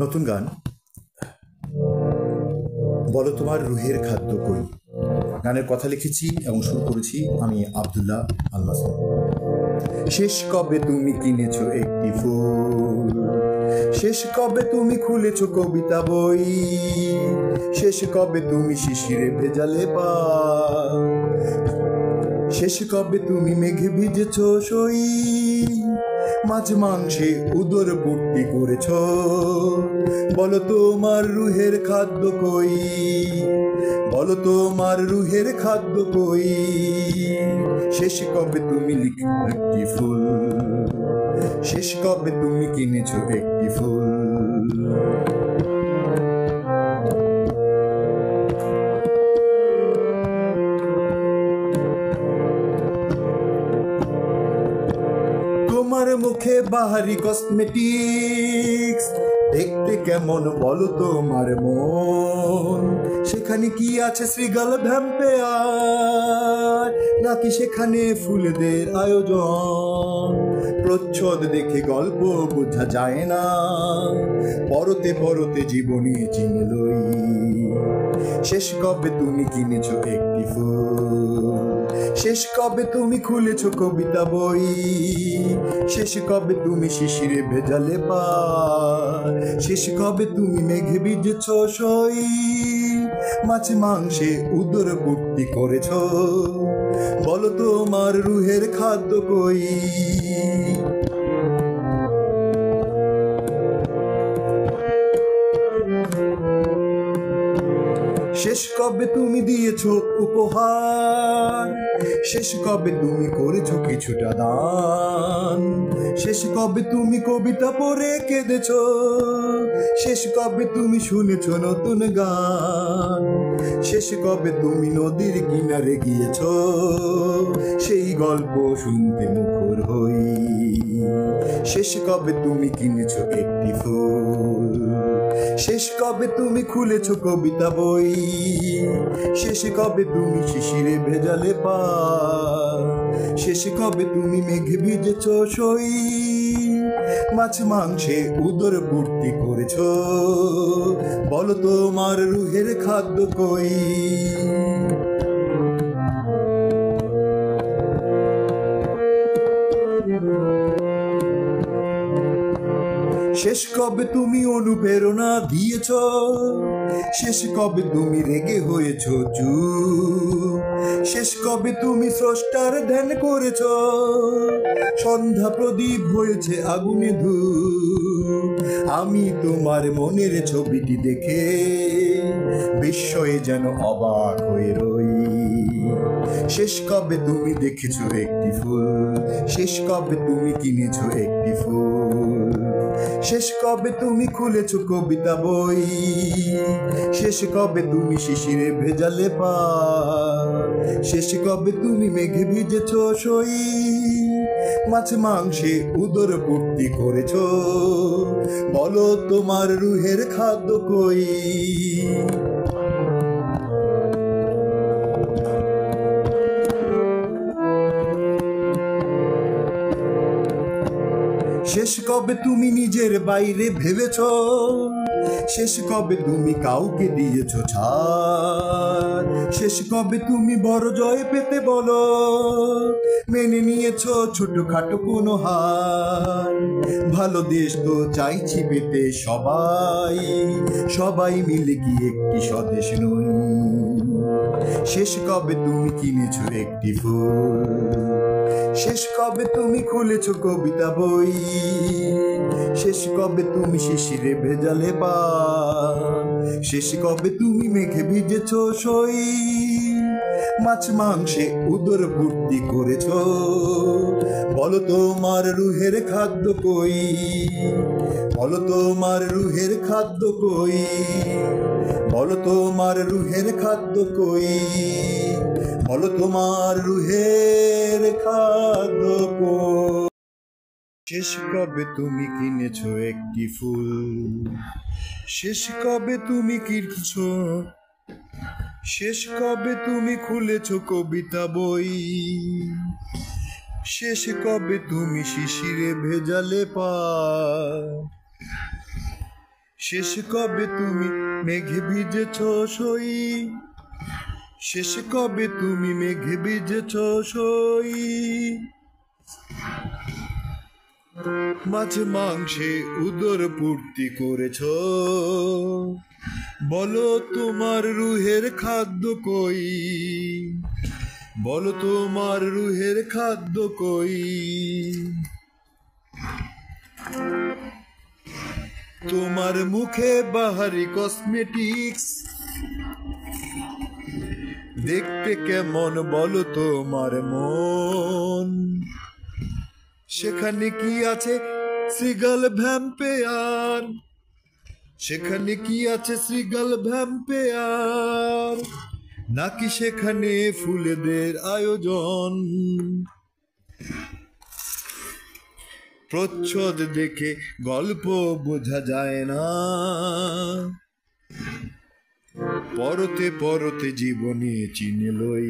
নতুন গান বলো তোমার রুহের খাদ্য কই। গানের কথা লিখেছি এবং শুরু করেছি আমি আব্দুল্লাহ আল মাসুম। শেষ কবে তুমি কিনেছো একটি ফুল, শেষ কবে তুমি খুলেছো কবিতা বই, শেষ কবে তুমি শিশিরে ভেজালে পা, শেষ কবে তুমি মেঘে ভিজেছো সই, মাছ মাংসে উদর পূর্তি করেছ। বলো তোমার রুহের খাদ্য কই, বলো তোমার রুহের খাদ্য কই। শেষ কবে তুমি লিখো একটি ফুল, শেষ কবে তুমি কিনেছো একটি ফুল। তোমার মুখে বাহারি কসমেটিক্স দেখতে কেমন বলো তোমার মন, সেখানে কি আছে শ্রীগাল ভ্যাম্পায়ার নাকি সেখানে ফুলদের আয়োজন। প্রচ্ছদ দেখে গল্প বোঝা যায় না, পরতে পরতে জীবনে চিনলই। শেষ কবে তুমি কিনেছো একটি ফুল, শেষ কবে তুমি খুলেছো কবিতা বই, শেষ কবে তুমি শিশিরে ভেজালে পা, শেষ কবে তুমি মেঘে ভিজেছ সই, মাছ মাংসে উদর পূর্তি করেছ। বলো তোমার রুহের খাদ্য কই। শেষ কবে তুমি দিয়েছো উপহার, শেষ কবে তুমি করেছো কিছুটা দান, শেষ কবে তুমি কবিতা পড়ে কেঁদেছো, শেষ কবে তুমি শুনেছো নতুন গান, শেষ কবে তুমি নদীর কিনারে গিয়েছো সেই গল্প শুনতে মুখর হই। শেষ কবে তুমি কিনেছো একটি ফুল, শেষ কবে তুমি খুলেছো কবিতা বই, শেষ কবে তুমি শিশিরে ভেজালে পা, শেষ কবে তুমি মেঘে ভিজেছ সই, মাছ মাংসে উদর পূর্তি করেছ। বলো তোমার রুহের খাদ্য কই। শেষ কবে তুমি অনুপ্রেরণা দিয়েছ, শেষ কবে তুমি রেগে হয়েছ চুপ, শেষ কবে তুমি স্রষ্টার ধ্যান করেছ, সন্ধ্যা প্রদীপ হয়েছে আগুনে ধূপ। আমি তোমার মনের ছবিটি দেখে বিস্ময়ে যেন অবাক হয়ে রই। শেষ কবে তুমি দেখেছো একটি ফুল, শেষ কবে তুমি কিনেছো একটি ফুল, শেষ কবে তুমি খুলেছো কবিতা বই, শেষ কবে তুমি শিশিরে ভেজালে পা, শেষ কবে তুমি মেঘে ভিজেছ সই, মাছ মাংসে উদর পূর্তি করেছ। বলো তোমার রুহের খাদ্য কই। শেষ কবে তুমি নিজের বাইরে ভেবেছ, শেষ কবে তুমি কাউকে দিয়েছ ছাড়, শেষ কবে তুমি বড় জয় পেতে বলো মেনে নিয়েছ ছোটখাটো কোনো হার। ভালো দেশ তো চাইছি পেতে সবাই, সবাই মিলে কি একটি স্বদেশ নই। শেষ কবে তুমি কিনেছো একটি ফুল, শেষ কবে তুমি খুলেছো কবিতা বই, শেষ কবে তুমি শিশিরে ভেজালে পা, শেষ কবে তুমি মেঘে ভিজেছ সই, মাছ মাংসে উদর পূর্তি করেছ। বলো তোমার রুহের খাদ্য কই, বলো তোমার রুহের খাদ্য কই, বলো তোমার রুহের খাদ্য কই, বলো তোমার রুহের খাদ্য কই। শেষ কবে তুমি কিনেছো একটি ফুল, শেষ কবে তুমি কিনেছো, শেষ কবে তুমি খুলেছো কবিতা বই, শেষ কবে তুমি শিশিরে ভেজালে পা, শেষ কবে তুমি মেঘে ভিজেছ সই, শেষ কবে তুমি মেঘে ভিজেছ সই, মাছে মাংসে উদর পূর্তি করেছ, বলো তোমার রুহের খাদ্য কই, বলো তোমার রুহের খাদ্য কই। তোমার মুখে বাহারি কসমেটিক্স দেখতে কেমন বলো তোমার মন, সেখানে কি আছে শ্রীগাল ভ্যাম্পেয়ার, সেখানে কি আছে শ্রীগাল ভ্যাম্পেয়ার, নাকি সেখানে ফুলেদের আয়োজন। প্রচ্ছদ দেখে গল্প বোঝা যায় না, পরতে পরতে জীবনে চিনে লই।